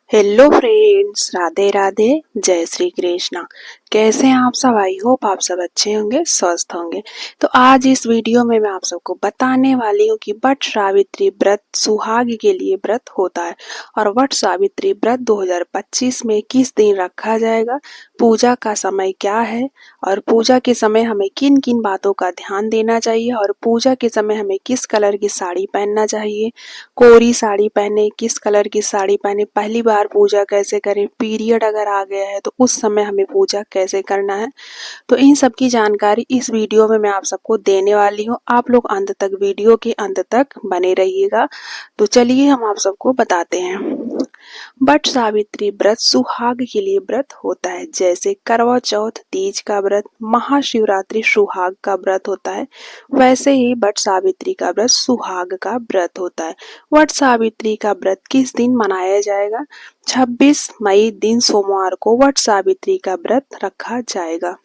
Hello friends, Radhe Radhe, जय श्री कृष्णा। कैसे हैं आप सब? आई होप आप सब अच्छे होंगे, स्वस्थ होंगे। तो आज इस वीडियो में मैं आप सबको बताने वाली हूँ कि वट सावित्री व्रत सुहाग के लिए व्रत होता है और वट सावित्री व्रत 2025 में किस दिन रखा जाएगा, पूजा का समय क्या है और पूजा के समय हमें किन किन बातों का ध्यान देना चाहिए और पूजा के समय हमें किस कलर की साड़ी पहनना चाहिए, कोरी साड़ी पहने, किस कलर की साड़ी पहने, पहली बार पूजा कैसे करें, पीरियड अगर आ गया है तो उस समय हमें पूजा कैसे करना है। तो इन सब की जानकारी इस वीडियो में मैं आप सबको देने वाली हूँ। आप लोग अंत तक, वीडियो के अंत तक बने रहिएगा। तो चलिए हम आप सबको बताते हैं। वट सावित्री व्रत सुहाग के लिए व्रत होता है, जैसे करवा चौथ तीज का व्रत, महाशिवरात्रि सुहाग का व्रत होता है, वैसे ही वट सावित्री का व्रत सुहाग का व्रत होता है। वट सावित्री का व्रत किस दिन मनाया जाएगा? 26 मई दिन सोमवार को वट सावित्री का व्रत रखा जाएगा।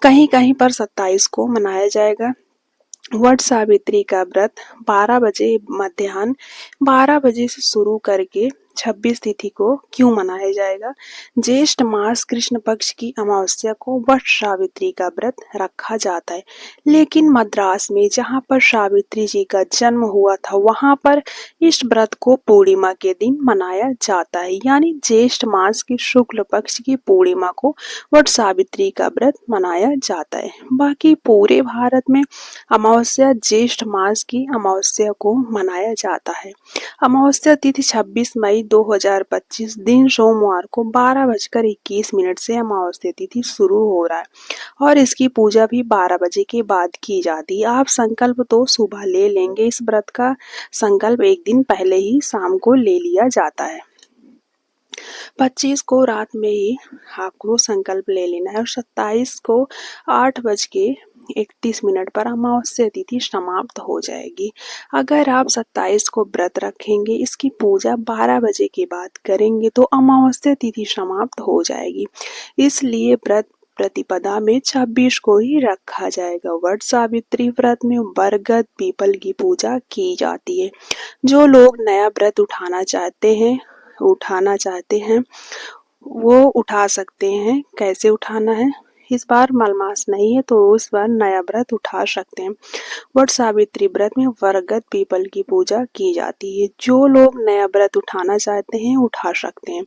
कहीं कहीं पर 27 को मनाया जाएगा। वट सावित्री का व्रत 12 बजे मध्याह्न 12 बजे से शुरू करके 26 तिथि को क्यों मनाया जाएगा? ज्येष्ठ मास कृष्ण पक्ष की अमावस्या को वट सावित्री का व्रत रखा जाता है, लेकिन मद्रास में जहाँ पर सावित्री जी का जन्म हुआ था वहाँ पर इस व्रत को पूर्णिमा के दिन मनाया जाता है, यानी ज्येष्ठ मास की शुक्ल पक्ष की पूर्णिमा को वट सावित्री का व्रत मनाया जाता है। बाकी पूरे भारत में अमावस्या ज्येष्ठ मास की अमावस्या को मनाया जाता है। अमावस्या तिथि 26 मई 2025 दिन सोमवार को 12:21 से अमावस्या तिथि शुरू हो रहा है और इसकी पूजा भी 12 बजे के बाद की जाती है। आप संकल्प तो सुबह ले लेंगे, इस व्रत का संकल्प एक दिन पहले ही शाम को ले लिया जाता है। 25 को रात में ही आपको संकल्प ले लेना है और 27 को 8:31 पर अमावस्या तिथि समाप्त हो जाएगी। अगर आप 27 को व्रत रखेंगे, इसकी पूजा 12 बजे के बाद करेंगे तो अमावस्या तिथि समाप्त हो जाएगी। इसलिए व्रत प्रतिपदा में 26 को ही रखा जाएगा। वट सावित्री व्रत में बरगद पीपल की पूजा की जाती है। जो लोग नया व्रत उठाना चाहते हैं वो उठा सकते हैं। कैसे उठाना है? इस बार मलमास नहीं है तो उस बार नया व्रत उठा सकते हैं। वट सावित्री व्रत में बरगद पीपल की पूजा की जाती है। जो लोग नया व्रत उठाना चाहते हैं उठा सकते हैं।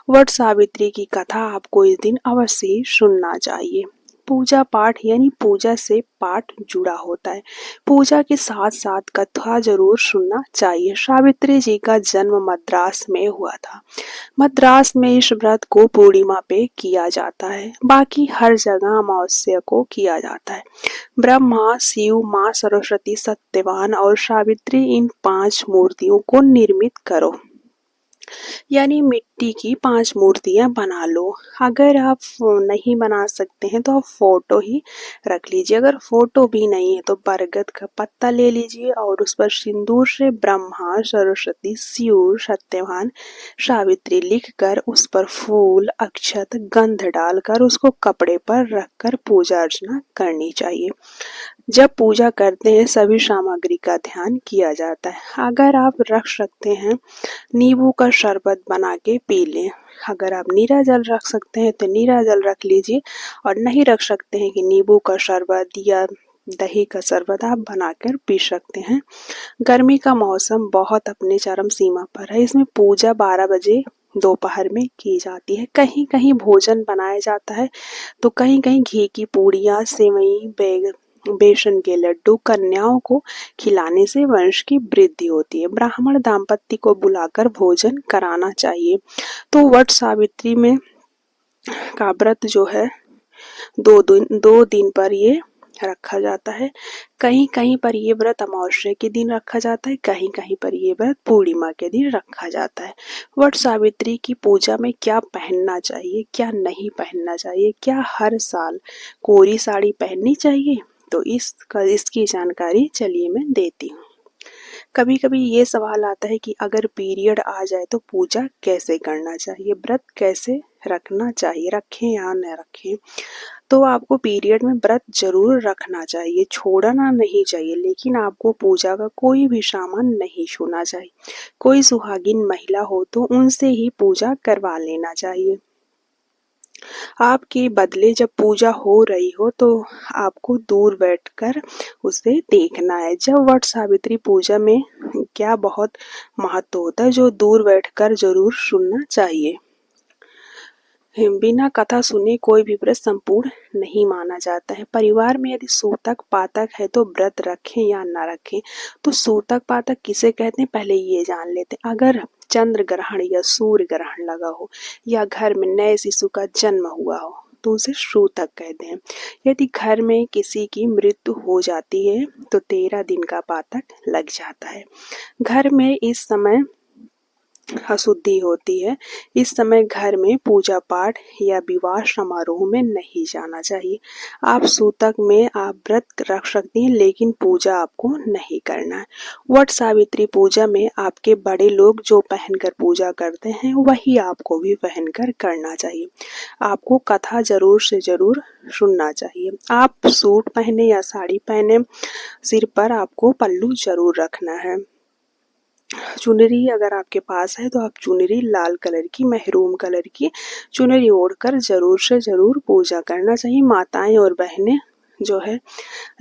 वट सावित्री की कथा आपको इस दिन अवश्य ही सुनना चाहिए। पूजा पाठ यानी पूजा से पाठ जुड़ा होता है। पूजा के साथ साथ कथा जरूर सुनना चाहिए। सावित्री जी का जन्म मद्रास में हुआ था। मद्रास में इस व्रत को पूर्णिमा पे किया जाता है, बाकी हर जगह अमावस्या को किया जाता है। ब्रह्मा, शिव, माँ सरस्वती, सत्यवान और सावित्री, इन 5 मूर्तियों को निर्मित करो, यानी मिट्टी की 5 मूर्तियां बना लो। अगर आप नहीं बना सकते हैं तो आप फोटो ही रख लीजिए। अगर फोटो भी नहीं है तो बरगद का पत्ता ले लीजिए और उस पर सिंदूर से ब्रह्मा, सरस्वती, शिव, सत्यवान, सावित्री लिखकर उस पर फूल, अक्षत, गंध डालकर उसको कपड़े पर रखकर पूजा अर्चना करनी चाहिए। जब पूजा करते हैं सभी सामग्री का ध्यान किया जाता है। अगर आप रख सकते हैं नींबू का शरबत बना के पी लें। अगर आप नीरा जल रख सकते हैं तो नीरा जल रख लीजिए और नहीं रख सकते हैं कि नींबू का शरबत या दही का शरबत आप बनाकर पी सकते हैं। गर्मी का मौसम बहुत अपने चरम सीमा पर है। इसमें पूजा 12 बजे दोपहर में की जाती है। कहीं कहीं भोजन बनाया जाता है तो कहीं कहीं घी की पूड़ियाँ, सेवई, बेसन के लड्डू कन्याओं को खिलाने से वंश की वृद्धि होती है। ब्राह्मण दाम्पत्य को बुलाकर भोजन कराना चाहिए। तो वट सावित्री में का व्रत जो है 2 दिन पर ये रखा जाता है। कहीं कहीं पर ये व्रत अमावस्या के दिन रखा जाता है, कहीं कहीं पर ये व्रत पूर्णिमा के दिन रखा जाता है। वट सावित्री की पूजा में क्या पहनना चाहिए, क्या नहीं पहनना चाहिए, क्या हर साल कोरी साड़ी पहननी चाहिए, तो इसकी जानकारी चलिए मैं देती हूँ। कभी कभी ये सवाल आता है कि अगर पीरियड आ जाए तो पूजा कैसे करना चाहिए, व्रत कैसे रखना चाहिए, रखें या न रखें। तो आपको पीरियड में व्रत जरूर रखना चाहिए, छोड़ना नहीं चाहिए, लेकिन आपको पूजा का कोई भी सामान नहीं छूना चाहिए। कोई सुहागिन महिला हो तो उनसे ही पूजा करवा लेना चाहिए। आपके बदले जब पूजा हो रही हो तो आपको दूर बैठकर उसे देखना है। जब वट सावित्री पूजा में क्या बहुत महत्व होता है जो दूर बैठकर जरूर सुनना चाहिए। बिना कथा सुने कोई भी व्रत संपूर्ण नहीं माना जाता है। परिवार में यदि सूतक पातक है तो व्रत रखें या ना रखें। तो सूतक पातक किसे कहते हैं पहले ये जान लेते हैं। अगर चंद्र ग्रहण या सूर्य ग्रहण लगा हो या घर में नए शिशु का जन्म हुआ हो तो उसे सूतक कहते हैं। यदि घर में किसी की मृत्यु हो जाती है तो 13 दिन का पातक लग जाता है। घर में इस समय अशुद्धि होती है। इस समय घर में पूजा पाठ या विवाह समारोह में नहीं जाना चाहिए। आप सूतक में आप व्रत रख सकती हैं लेकिन पूजा आपको नहीं करना है। वट सावित्री पूजा में आपके बड़े लोग जो पहनकर पूजा करते हैं वही आपको भी पहनकर करना चाहिए। आपको कथा जरूर से जरूर सुनना चाहिए। आप सूट पहने या साड़ी पहने, सिर पर आपको पल्लू जरूर रखना है। चुनरी अगर आपके पास है तो आप चुनरी लाल कलर की, महरून कलर की चुनरी ओढ़कर जरूर से जरूर पूजा करना चाहिए। माताएं और बहनें जो है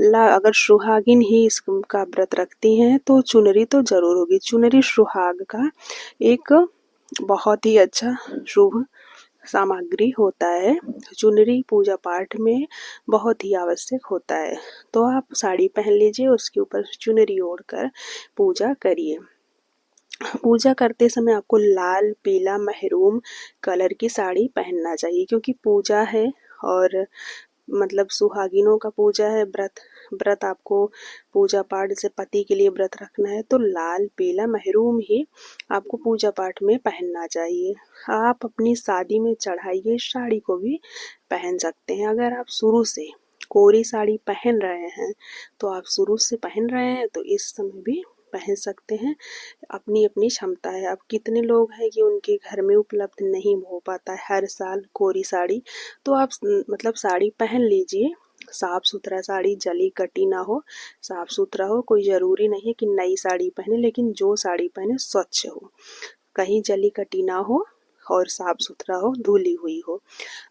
अगर सुहागिन ही इसका व्रत रखती हैं तो चुनरी तो जरूर होगी। चुनरी सुहाग का एक बहुत ही अच्छा शुभ सामग्री होता है। चुनरी पूजा पाठ में बहुत ही आवश्यक होता है। तो आप साड़ी पहन लीजिए, उसके ऊपर चुनरी ओढ़कर पूजा करिए। पूजा करते समय आपको लाल, पीला, महरून कलर की साड़ी पहनना चाहिए क्योंकि पूजा है और मतलब सुहागिनों का पूजा है। व्रत आपको पूजा पाठ से पति के लिए व्रत रखना है तो लाल, पीला, महरून ही आपको पूजा पाठ में पहनना चाहिए। आप अपनी शादी में चढ़ाई गई साड़ी को भी पहन सकते हैं। अगर आप शुरू से कोरी साड़ी पहन रहे हैं तो आप शुरू से पहन रहे हैं तो इस समय भी पहन सकते हैं। अपनी अपनी क्षमता है। अब कितने लोग हैं कि उनके घर में उपलब्ध नहीं हो पाता है हर साल कोरी साड़ी, तो आप मतलब साड़ी पहन लीजिए। साफ सुथरा साड़ी, जली कटी ना हो, साफ सुथरा हो। कोई ज़रूरी नहीं है कि नई साड़ी पहने, लेकिन जो साड़ी पहने स्वच्छ हो, कहीं जली कटी ना हो और साफ सुथरा हो, धुली हुई हो।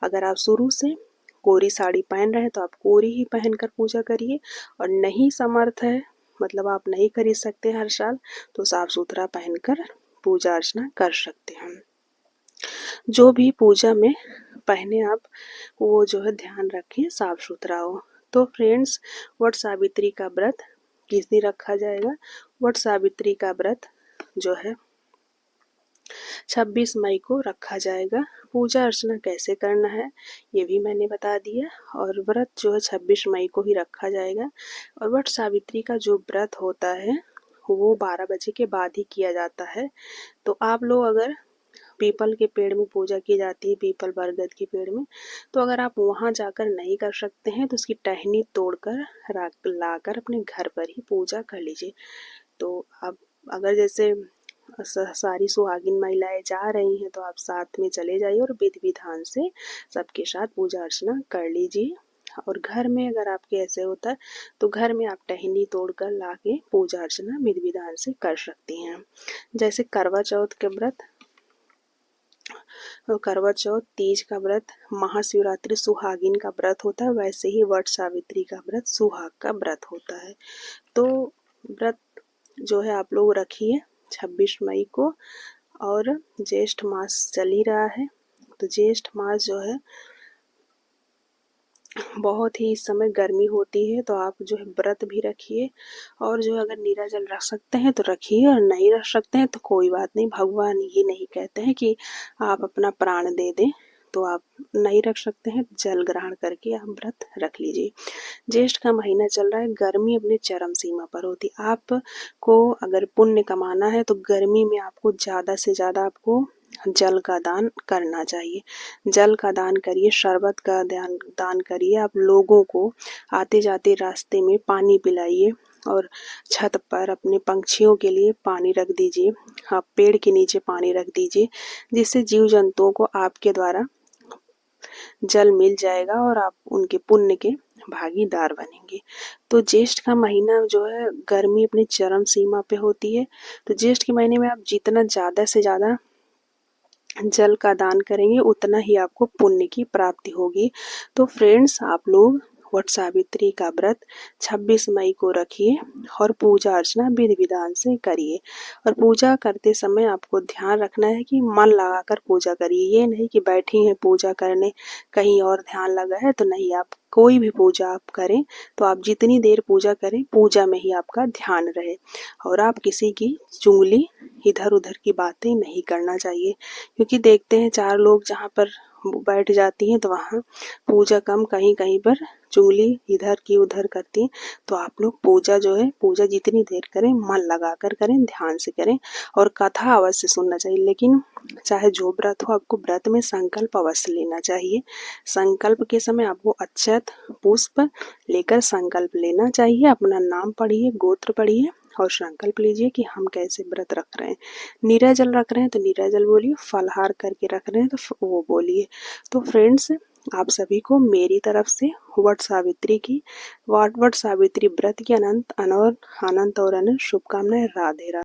अगर आप शुरू से कोरी साड़ी पहन रहे हैं तो आप कोरी ही पहनकर पूजा करिए, और नहीं समर्थ है मतलब आप नहीं खरीद सकते हर साल तो साफ सुथरा पहनकर पूजा अर्चना कर सकते हैं। जो भी पूजा में पहने आप वो जो है ध्यान रखें साफ सुथरा हो। तो फ्रेंड्स, वट सावित्री का व्रत किस दिन रखा जाएगा? वट सावित्री का व्रत जो है 26 मई को रखा जाएगा। पूजा अर्चना कैसे करना है ये भी मैंने बता दिया, और व्रत जो है 26 मई को ही रखा जाएगा। और वट सावित्री का जो व्रत होता है वो 12 बजे के बाद ही किया जाता है। तो आप लोग अगर पीपल के पेड़ में पूजा की जाती है, पीपल बरगद के पेड़ में, तो अगर आप वहाँ जाकर नहीं कर सकते हैं तो उसकी टहनी तोड़कर लाकर अपने घर पर ही पूजा कर लीजिए। तो आप अगर जैसे सारी सुहागिन महिलाएं जा रही हैं तो आप साथ में चले जाइए और विधि विधान से सबके साथ पूजा अर्चना कर लीजिए। और घर में अगर आपके ऐसे होता है तो घर में आप टहनी तोड़कर लाके पूजा अर्चना विधि विधान से कर सकती हैं। जैसे करवा चौथ के व्रत, करवा चौथ, तीज का व्रत, महाशिवरात्रि सुहागिन का व्रत होता है, वैसे ही वट सावित्री का व्रत सुहाग का व्रत होता है। तो व्रत जो है आप लोग रखिए 26 मई को। और ज्येष्ठ मास चल ही रहा है तो ज्येष्ठ मास जो है बहुत ही इस समय गर्मी होती है, तो आप जो है व्रत भी रखिए। और जो अगर नीरा जल रख सकते हैं तो रखिए, और नहीं रख सकते हैं तो कोई बात नहीं। भगवान ये नहीं कहते हैं कि आप अपना प्राण दे दें, तो आप नहीं रख सकते हैं जल ग्रहण करके आप व्रत रख लीजिए। ज्येष्ठ का महीना चल रहा है, गर्मी अपने चरम सीमा पर होती है। आपको अगर पुण्य कमाना है तो गर्मी में आपको ज़्यादा से ज़्यादा आपको जल का दान करना चाहिए। जल का दान करिए, शरबत का दान करिए। आप लोगों को आते जाते रास्ते में पानी पिलाइए, और छत पर अपने पंछियों के लिए पानी रख दीजिए। आप पेड़ के नीचे पानी रख दीजिए, जिससे जीव जंतुओं को आपके द्वारा जल मिल जाएगा और आप उनके पुण्य के भागीदार बनेंगे। तो ज्येष्ठ का महीना जो है गर्मी अपनी चरम सीमा पे होती है, तो ज्येष्ठ के महीने में आप जितना ज़्यादा से ज़्यादा जल का दान करेंगे उतना ही आपको पुण्य की प्राप्ति होगी। तो फ्रेंड्स, आप लोग वट सावित्री का व्रत 26 मई को रखिए और पूजा अर्चना विधि विधान से करिए। और पूजा करते समय आपको ध्यान रखना है कि मन लगाकर पूजा करिए। ये नहीं कि बैठी हैं पूजा करने, कहीं और ध्यान लगा है तो नहीं। आप कोई भी पूजा आप करें तो आप जितनी देर पूजा करें, पूजा में ही आपका ध्यान रहे और आप किसी की चुगली, इधर उधर की बातें नहीं करना चाहिए। क्योंकि देखते हैं 4 लोग जहाँ पर बैठ जाती हैं तो वहाँ पूजा कम, कहीं कहीं पर चुगली इधर की उधर करती हैं। तो आप लोग पूजा जो है, पूजा जितनी देर करें मन लगाकर करें, ध्यान से करें और कथा अवश्य सुनना चाहिए। लेकिन चाहे जो व्रत हो, आपको व्रत में संकल्प अवश्य लेना चाहिए। संकल्प के समय आपको अक्षत पुष्प लेकर संकल्प लेना चाहिए। अपना नाम पढ़िए, गोत्र पढ़िए और संकल्प लीजिए कि हम कैसे व्रत रख रहे हैं। नीराजल रख रहे हैं तो नीराजल बोलिए, फलाहार करके रख रहे हैं तो वो बोलिए। तो फ्रेंड्स, आप सभी को मेरी तरफ से वट सावित्री व्रत की अनंत और अनंत शुभकामनाएं। राधे राधे।